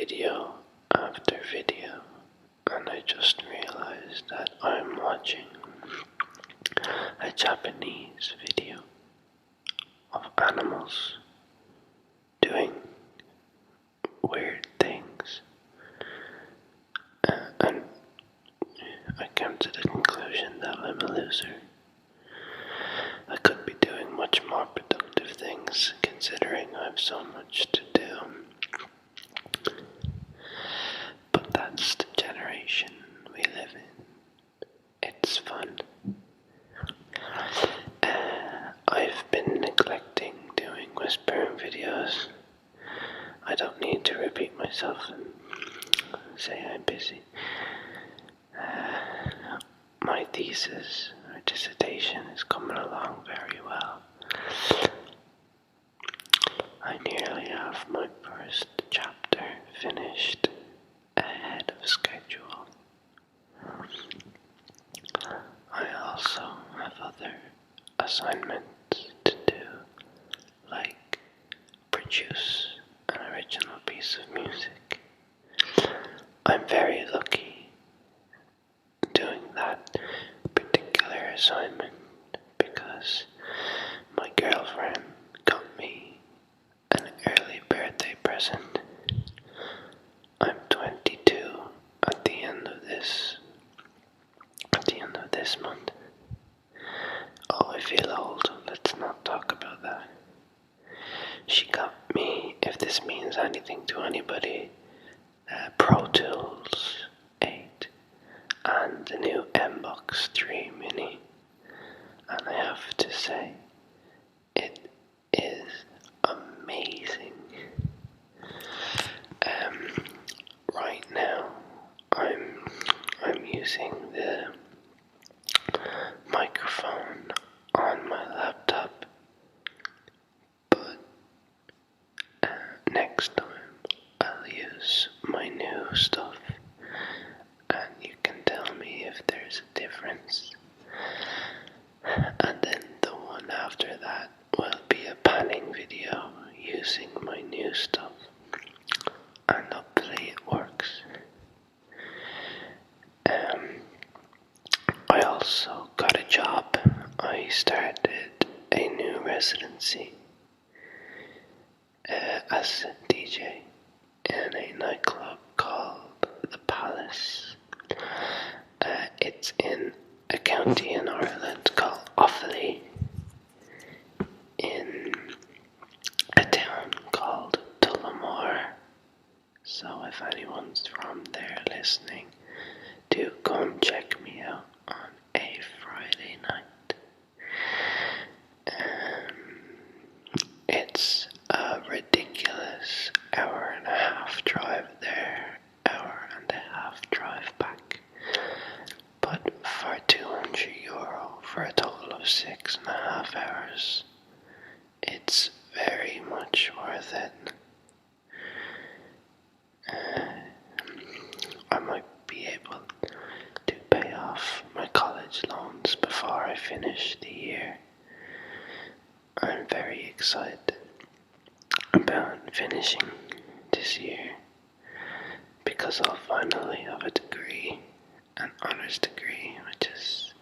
video after video, and I just realized that I'm watching a Japanese video of animals doing weird things, and I came to the conclusion that I'm a loser. I could be doing much more productive things, considering I have so much to do. But that's the generation we live in. It's fun. I've been neglecting doing whispering videos. I don't need to repeat myself and say I'm busy. My thesis or dissertation is coming along very well. I nearly have my first chapter finished ahead of schedule. I also have other assignments to do, like produce an original piece of music. I'm very lucky doing that particular assignment because my girlfriend got me an early birthday present. I'm 22 at the end of this month. Oh, I feel old. Let's not talk about that. She got me, if this means anything to anybody, Pro Tools 8 and the new M-Box 3 Mini. And I have to say, it is amazing. Right now, I'm using the microphone on my laptop, but next time I'll use my new stuff, and you can tell me if there's a difference. And then the one after that will be a panning video using my new stuff, and hopefully it works. I also got a job. I started a new residency as a DJ in a nightclub called The Palace. It's in a county in Ireland called Offaly, in a town called Tullamore. So if anyone's from there listening, do come check me out on a Friday night. It's a ridiculous hour-and-a-half drive there, hour-and-a-half drive back. But for €200 for a total of 6.5 hours, it's very much worth it. I might be able to pay off my college loans before I finish the year. I'm very excited about finishing this year because I'll finally have a degree, an honors degree, which is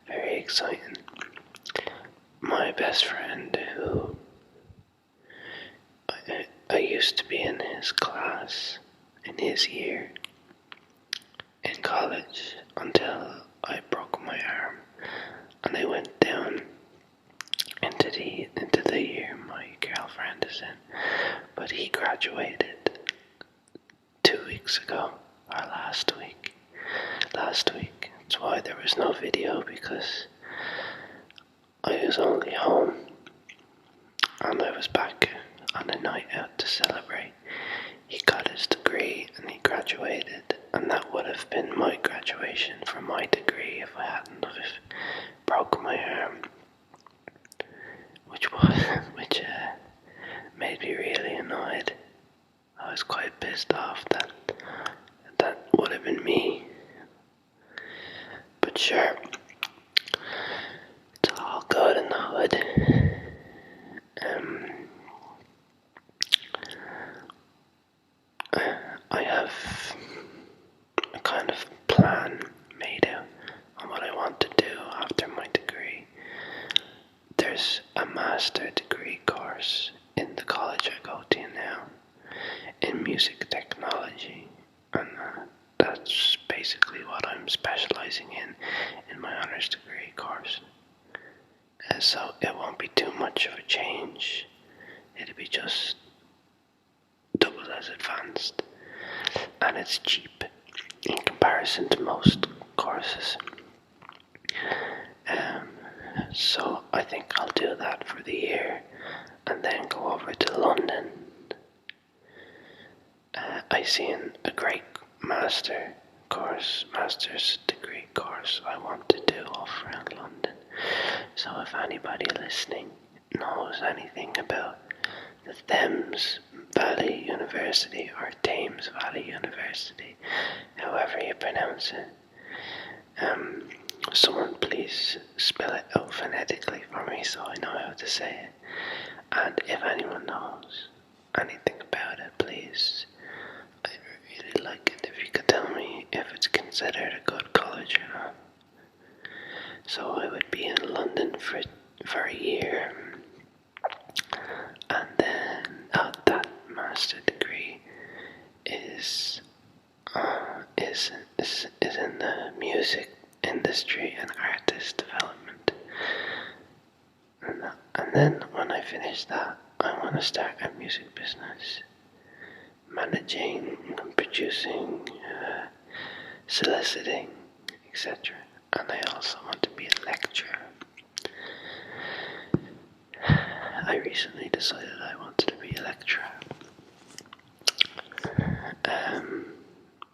very exciting. My best friend, who I used to be in his class, in his year in college, until I broke my arm and I went down into the year my girlfriend is in. But he graduated 2 weeks ago, or last week. That's why there was no video, because I was only home and I was back on a night out to celebrate. He got his degree and he graduated, and that would have been my graduation for my degree if I hadn't have broke my arm, which made me really annoyed. I was quite pissed off that would have been me. But sure, it's all good in the hood. in music technology, and that's basically what I'm specializing in my honours degree course. So it won't be too much of a change. It'll be just double as advanced, and it's cheap in comparison to most courses. So I think I'll do that for the year and then go over to London. I seen a great master's degree course I want to do off around London. So if anybody listening knows anything about the Thames Valley University or Thames Valley University, however you pronounce it, someone please spell it out phonetically for me so I know how to say it. And if anyone knows anything about it, please, I'd really like it if you could tell me if it's considered a good college or not. So I would be in London for a year, and then that master degree is in the music industry and artist development. And then when I finish that, I want to start a music business, managing and producing, soliciting, etc. And I also want to be a lecturer. I recently decided I wanted to be a lecturer.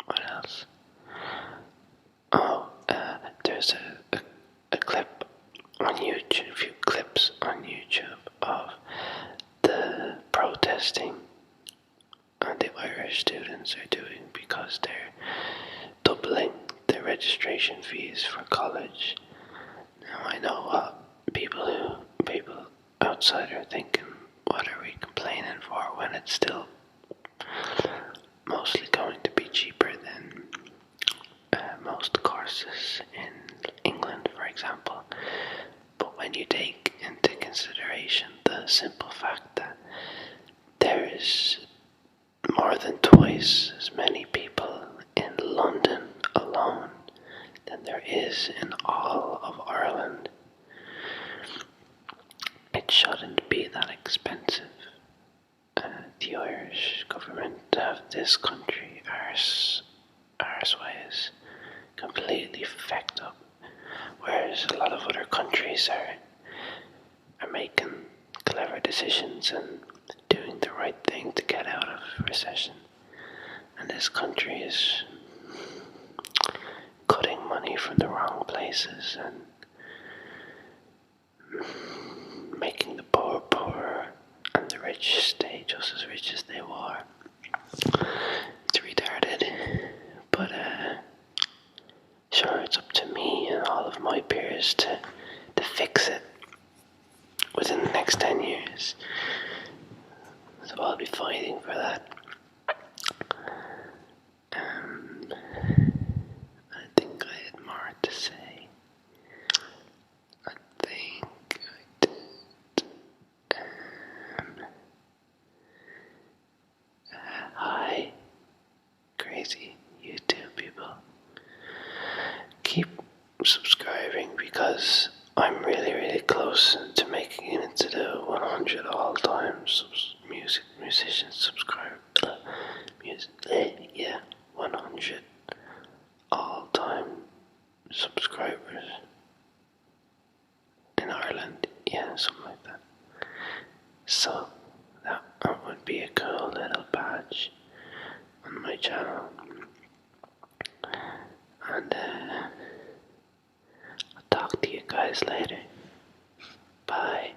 What else? Oh, there's a clip on YouTube, a few clips on YouTube of the protesting the Irish students are doing because they're doubling the registration fees for college. Now I know what people outside are thinking, what are we complaining for when it's still mostly going to be cheaper than most courses in England, for example. But when you take into consideration the simple fact that there is more than twice as many people in London alone than there is in all of Ireland, it shouldn't be that expensive. The Irish government have this country arse ways completely fucked up, whereas a lot of other countries are making clever decisions and doing the right thing to get out of recession. And this country is cutting money from the wrong places and making the poor poorer and the rich stay just as rich as they were. It's retarded, but sure, it's up to me and all of my peers to fix it within the next 10 years. So I'll be fighting for that. I think I had more to say. I think I did. Hi, crazy YouTube people. Keep subscribing because I'm really close to making it into the 100 all-time musicians subscribe. 100 all-time subscribers in Ireland. Yeah, something like that. So that would be a cool little badge on my channel. And I'll talk to you guys later. Bye.